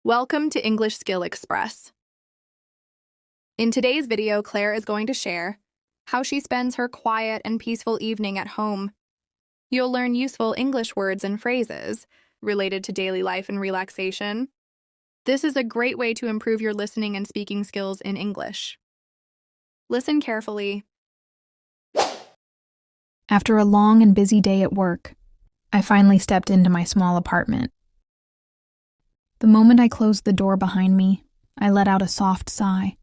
Welcome to English Skill Express. In today's video, Claire is going to share how she spends her quiet and peaceful evening at home. You'll learn useful English words and phrases related to daily life and relaxation. This is a great way to improve your listening and speaking skills in English. Listen carefully. After a long and busy day at work, I finally stepped into my small apartment. The moment I closed the door behind me, I let out a soft sigh.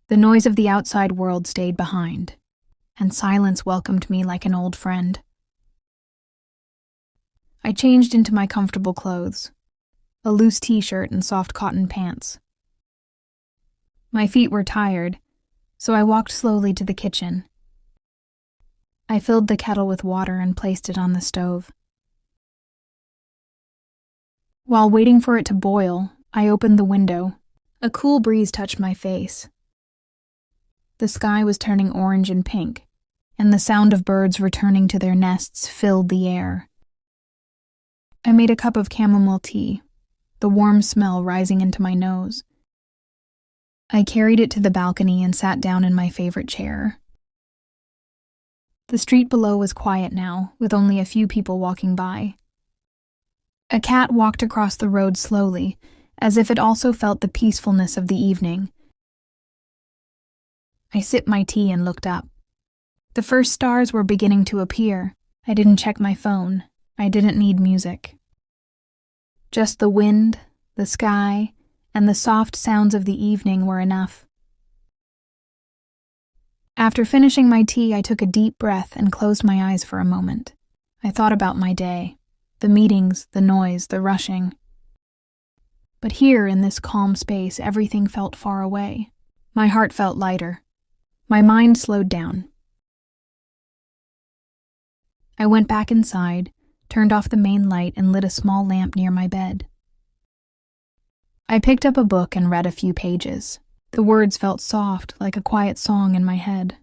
The noise of the outside world stayed behind, and silence welcomed me like an old friend. I changed into my comfortable clothes, a loose t-shirt and soft cotton pants. My feet were tired, so I walked slowly to the kitchen. I filled the kettle with water and placed it on the stove. While waiting for it to boil, I opened the window. A cool breeze touched my face. The sky was turning orange and pink, and the sound of birds returning to their nests filled the air. I made a cup of chamomile tea, the warm smell rising into my nose. I carried it to the balcony and sat down in my favorite chair. The street below was quiet now, with only a few people walking by. A cat walked across the road slowly, as if it also felt the peacefulness of the evening. I sipped my tea and looked up. The first stars were beginning to appear. I didn't check my phone. I didn't need music. Just the wind, the sky, and the soft sounds of the evening were enough. After finishing my tea, I took a deep breath and closed my eyes for a moment. I thought about my day. The meetings, the noise, the rushing. But here, in this calm space, everything felt far away. My heart felt lighter. My mind slowed down. I went back inside, turned off the main light, and lit a small lamp near my bed. I picked up a book and read a few pages. The words felt soft, like a quiet song in my head.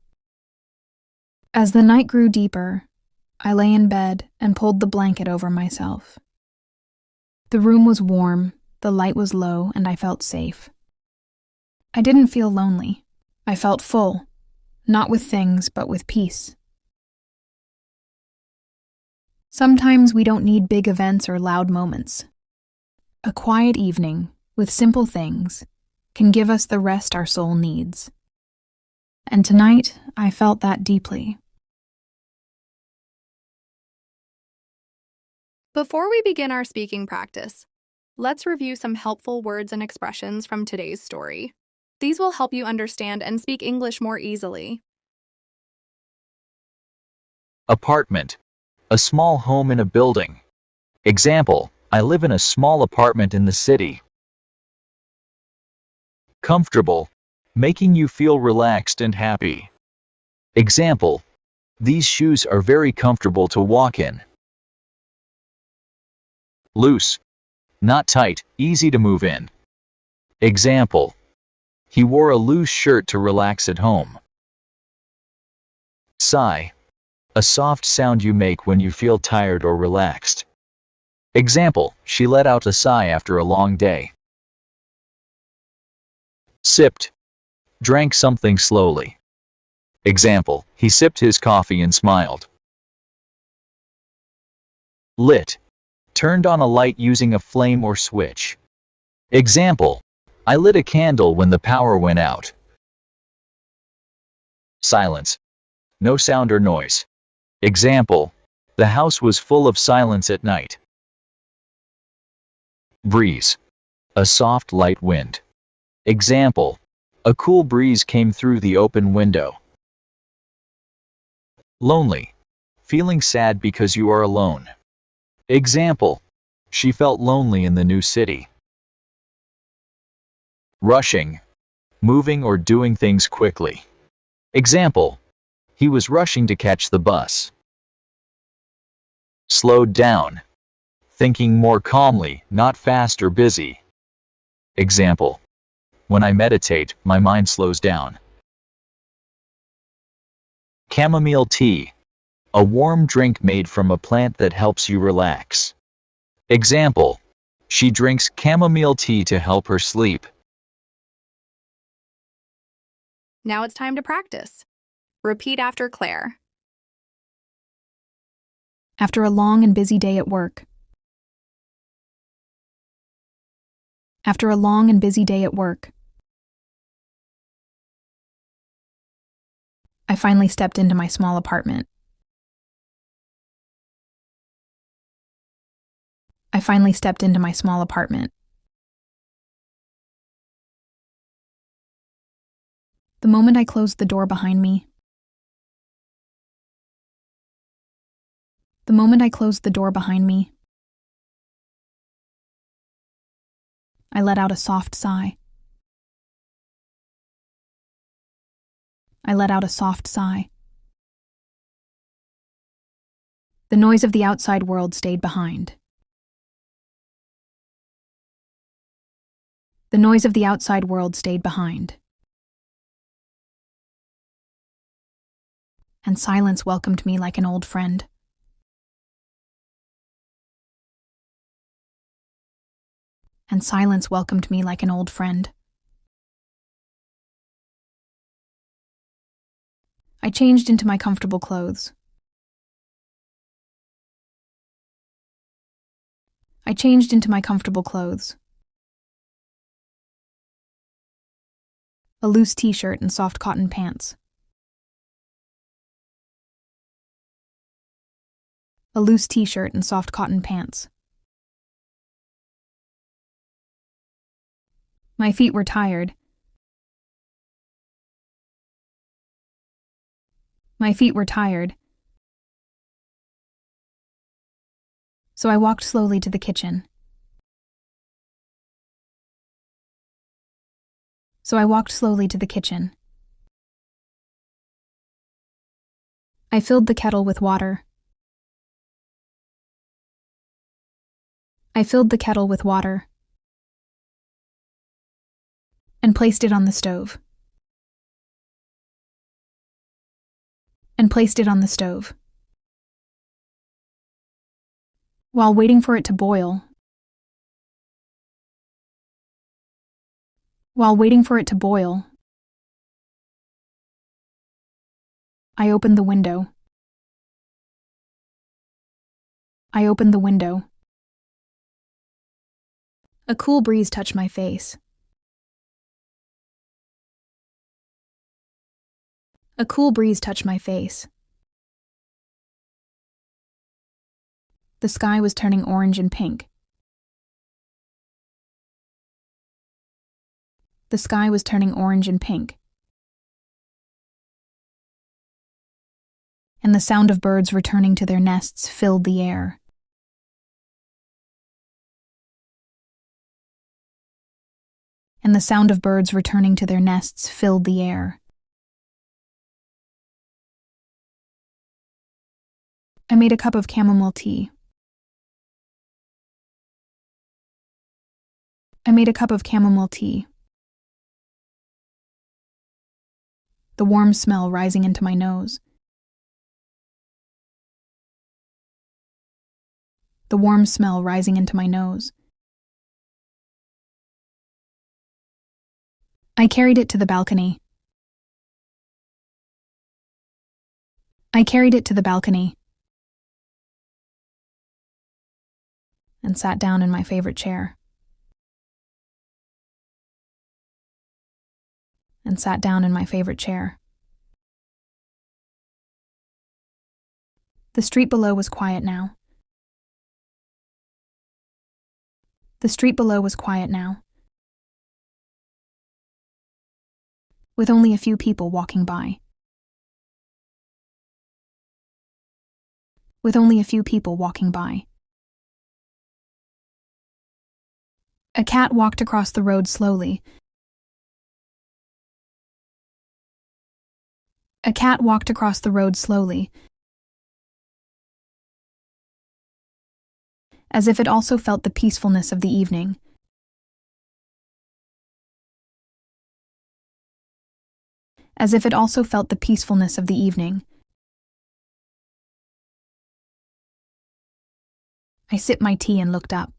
As the night grew deeper, I lay in bed and pulled the blanket over myself. The room was warm, the light was low, and I felt safe. I didn't feel lonely. I felt full, not with things, but with peace. Sometimes we don't need big events or loud moments. A quiet evening, with simple things, can give us the rest our soul needs. And tonight, I felt that deeply. Before we begin our speaking practice, let's review some helpful words and expressions from today's story. These will help you understand and speak English more easily. Apartment. A small home in a building. Example, I live in a small apartment in the city. Comfortable. Making you feel relaxed and happy. Example, these shoes are very comfortable to walk in. Loose. Not tight, easy to move in. Example, he wore a loose shirt to relax at home. Sigh. A soft sound you make when you feel tired or relaxed. Example, she let out a sigh after a long day. Sipped. Drank something slowly. Example, he sipped his coffee and smiled. Lit. Turned on a light using a flame or switch. Example, I lit a candle when the power went out. Silence. No sound or noise. Example, the house was full of silence at night. Breeze. A soft light wind. Example, a cool breeze came through the open window. Lonely. Feeling sad because you are alone. Example, she felt lonely in the new city. Rushing. Moving or doing things quickly. Example, he was rushing to catch the bus. Slowed down. Thinking more calmly, not fast or busy. Example, when I meditate, my mind slows down. Chamomile tea. A warm drink made from a plant that helps you relax. Example, She drinks chamomile tea to help her sleep. Now it's time to practice. Repeat after Claire. After a long and busy day at work. After a long and busy day at work. I finally stepped into my small apartment. I finally stepped into my small apartment. The moment I closed the door behind me. The moment I closed the door behind me, I let out a soft sigh. I let out a soft sigh. The noise of the outside world stayed behind. The noise of the outside world stayed behind. And silence welcomed me like an old friend. And silence welcomed me like an old friend. I changed into my comfortable clothes. I changed into my comfortable clothes. A loose t-shirt and soft cotton pants. A loose t-shirt and soft cotton pants. My feet were tired. My feet were tired. So I walked slowly to the kitchen. So I walked slowly to the kitchen. I filled the kettle with water. I filled the kettle with water and placed it on the stove. And placed it on the stove. While waiting for it to boil, while waiting for it to boil, I opened the window. I opened the window. A cool breeze touched my face. A cool breeze touched my face. The sky was turning orange and pink. The sky was turning orange and pink. And the sound of birds returning to their nests filled the air. And the sound of birds returning to their nests filled the air. I made a cup of chamomile tea. I made a cup of chamomile tea. The warm smell rising into my nose. The warm smell rising into my nose. I carried it to the balcony. I carried it to the balcony. And sat down in my favorite chair. And sat down in my favorite chair. The street below was quiet now. The street below was quiet now. With only a few people walking by. With only a few people walking by. A cat walked across the road slowly. A cat walked across the road slowly, as if it also felt the peacefulness of the evening. As if it also felt the peacefulness of the evening. I sipped my tea and looked up.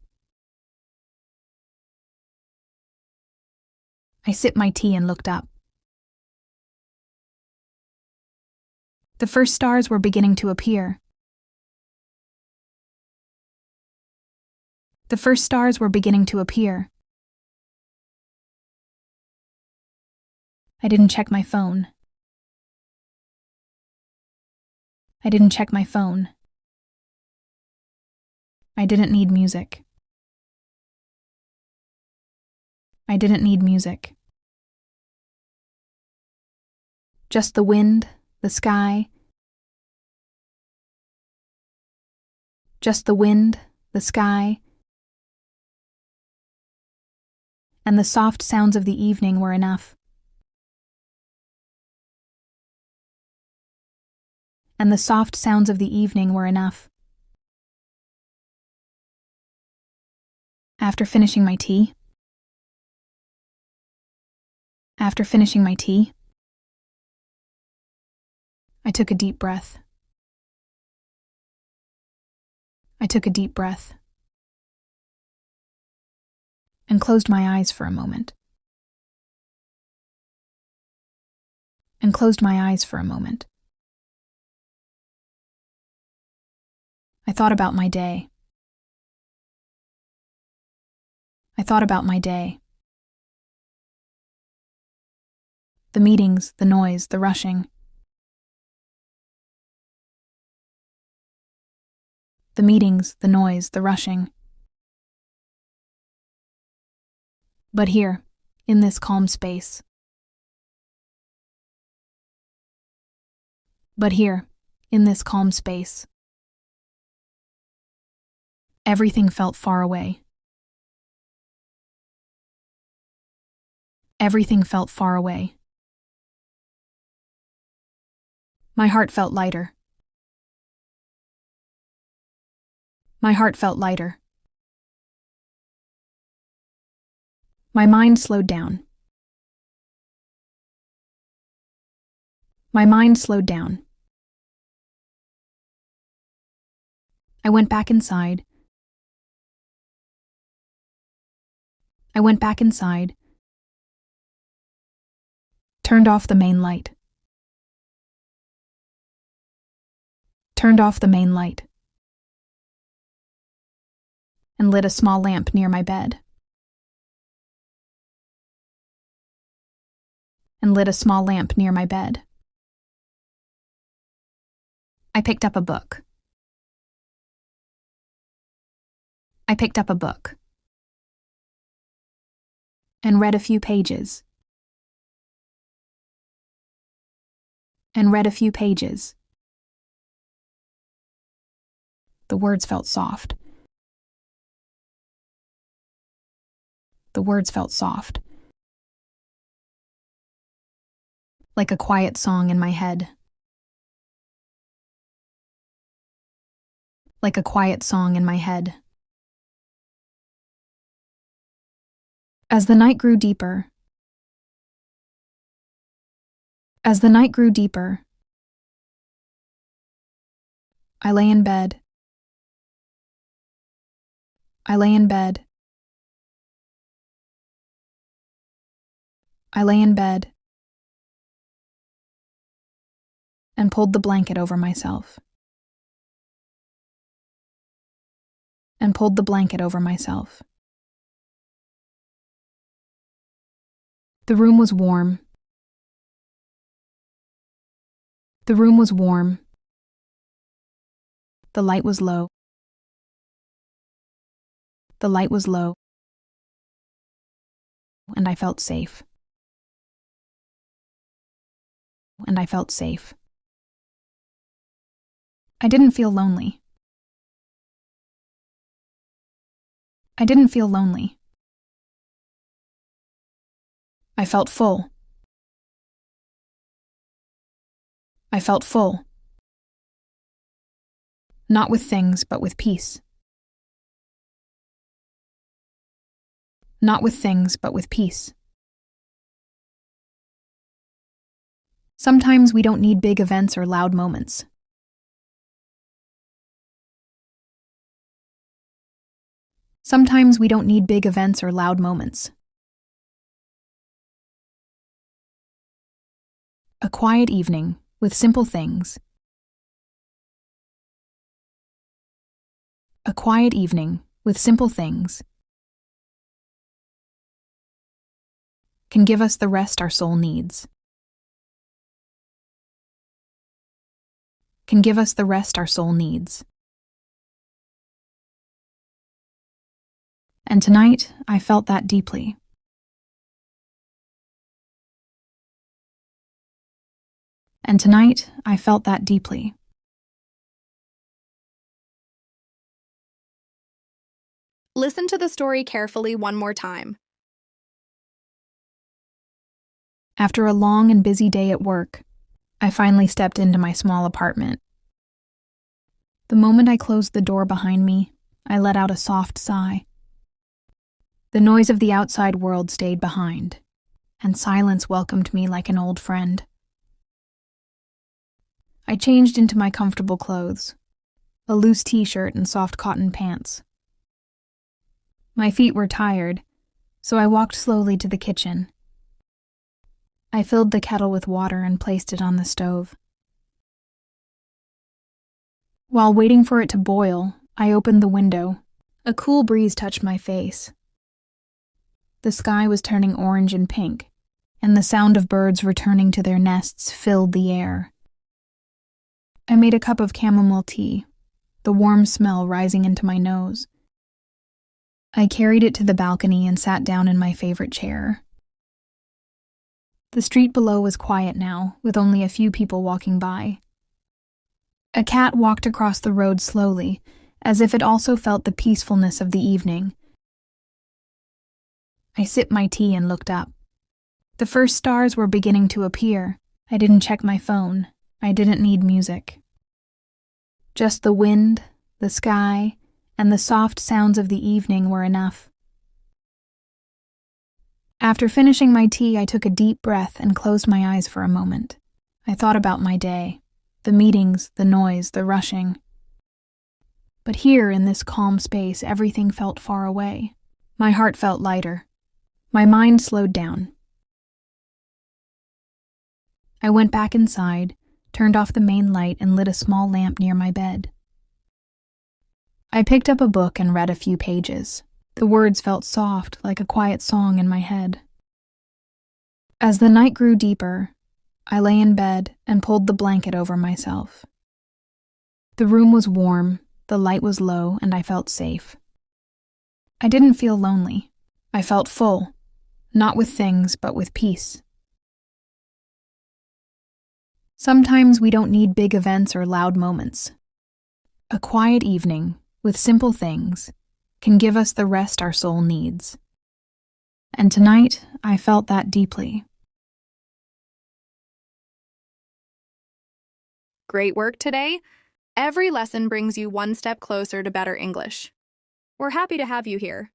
I sipped my tea and looked up. The first stars were beginning to appear. The first stars were beginning to appear. I didn't check my phone. I didn't check my phone. I didn't need music. I didn't need music. Just the wind, the sky. Just the wind, the sky. And the soft sounds of the evening were enough. And the soft sounds of the evening were enough. After finishing my tea, I took a deep breath. And closed my eyes for a moment. I thought about my day. The meetings, the noise, the rushing. The meetings, the noise, the rushing. But here, in this calm space. Everything felt far away. My heart felt lighter. My mind slowed down. I went back inside. Turned off the main light. And lit a small lamp near my bed. I picked up a book. And read a few pages. The words felt soft. Like a quiet song in my head. As the night grew deeper, I lay in bed. And pulled the blanket over myself. The room was warm. The light was low. And I felt safe. I didn't feel lonely. I felt full. Not with things, but with peace. Sometimes we don't need big events or loud moments. A quiet evening with simple things. A quiet evening with simple things can give us the rest our soul needs. Can give us the rest our soul needs. And tonight, I felt that deeply. And tonight, I felt that deeply. Listen to the story carefully one more time. After a long and busy day at work, I finally stepped into my small apartment. The moment I closed the door behind me, I let out a soft sigh. The noise of the outside world stayed behind, and silence welcomed me like an old friend. I changed into my comfortable clothes, a loose t-shirt and soft cotton pants. My feet were tired, so I walked slowly to the kitchen. I filled the kettle with water and placed it on the stove. While waiting for it to boil, I opened the window. A cool breeze touched my face. The sky was turning orange and pink, and the sound of birds returning to their nests filled the air. I made a cup of chamomile tea, the warm smell rising into my nose. I carried it to the balcony and sat down in my favorite chair. The street below was quiet now, with only a few people walking by. A cat walked across the road slowly, as if it also felt the peacefulness of the evening. I sipped my tea and looked up. The first stars were beginning to appear. I didn't check my phone. I didn't need music. Just the wind, the sky, and the soft sounds of the evening were enough. After finishing my tea, I took a deep breath and closed my eyes for a moment. I thought about my day, the meetings, the noise, the rushing. But here, in this calm space, everything felt far away. My heart felt lighter. My mind slowed down. I went back inside, turned off the main light, and lit a small lamp near my bed. I picked up a book and read a few pages. The words felt soft, like a quiet song in my head. As the night grew deeper, I lay in bed and pulled the blanket over myself. The room was warm, the light was low, and I felt safe. I didn't feel lonely. I felt full, not with things, but with peace. Sometimes we don't need big events or loud moments. A quiet evening, with simple things, can give us the rest our soul needs. And tonight, I felt that deeply. Great work today. Every lesson brings you one step closer to better English. We're happy to have you here.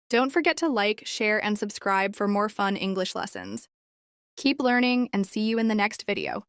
Don't forget to like, share, and subscribe for more fun English lessons. Keep learning and see you in the next video.